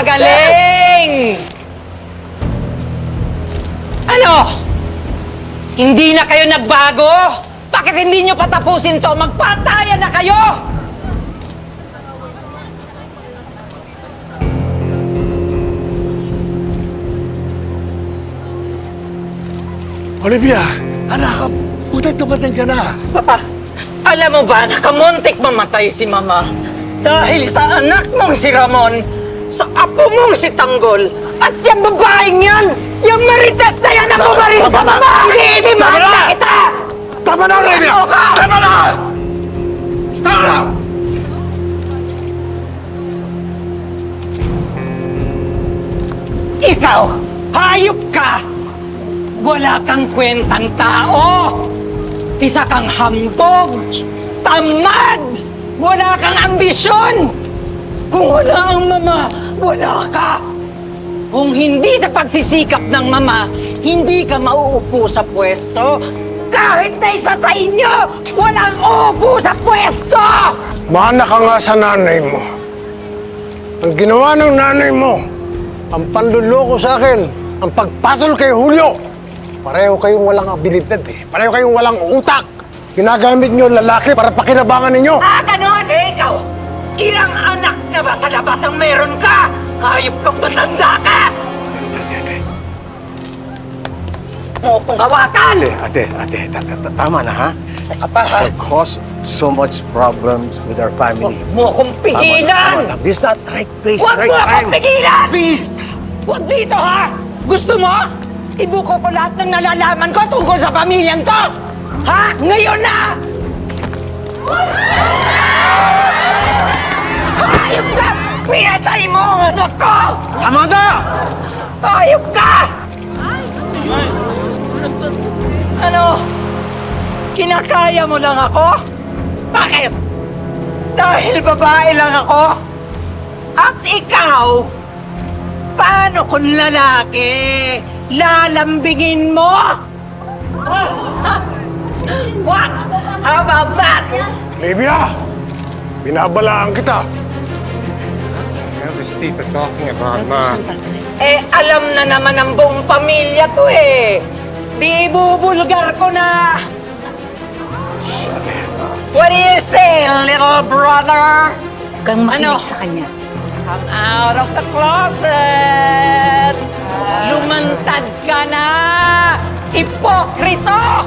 Magaling! Ano? Hindi na kayo nagbago? Bakit hindi nyo patapusin to? Magpatayan na kayo! Olivia, anak, butit dumating ka na. Papa, alam mo ba, nakamuntik mamatay si Mama dahil sa anak mong si Ramon, sa apo mong si Tanggol, at yung babaeng yan, yung Marites na yan ang bumaril sa Mama! Hindi mahal na kita! Tama na, Olivia! Ano ka? Tama na! Tama na! Ikaw, hayop ka! Wala kang kwentang tao! Isa kang hambog! Tamad! Wala kang ambisyon! Kung wala ang Mama, wala ka! Kung hindi sa pagsisikap ng Mama, hindi ka mauupo sa pwesto. Kahit na isa sa inyo, walang uupo sa pwesto! Mana ka nga sa nanay mo. Ang ginawa ng nanay mo, ang panluloko sa akin, ang pagpatol kay Julio. Pareho kayong walang abilidad eh. Pareho kayong walang utak. Ginagamit niyo lalaki para pakinabangan ninyo. Ah, ganon eh, ikaw! Ilang anak na ba sa labas ang meron ka? Hayop kang matanda ka! Mo kong hawakan! Ate, tama na ha? Saka pa ha? It caused so much problems with our family. Huwag mo akong pigilan! Tama na. This is not right place, Huwag right mo akong time. pigilan! Please! Huwag dito ha! Gusto mo? Ibuko ko lahat ng nalalaman ko tungkol sa pamilyang to! Ha? Ngayon na! Hayop ka! Pinatay mo ang anak ko! Tama na! Hayop ka! Ano? Kinakaya mo lang ako? Bakit? Dahil babae lang ako? At ikaw? Paano kung lalaki? Lalambingin mo? What? How about that? Olivia, binabalaan kita. Yeah, this Tita talking about ma. Eh, alam na naman ng buong pamilya to eh. Di ibubulgar ko na. What do you say, little brother? Huwag kang makinig sa kanya. Come out of the closet! Lumantad ka na! Ipokrito!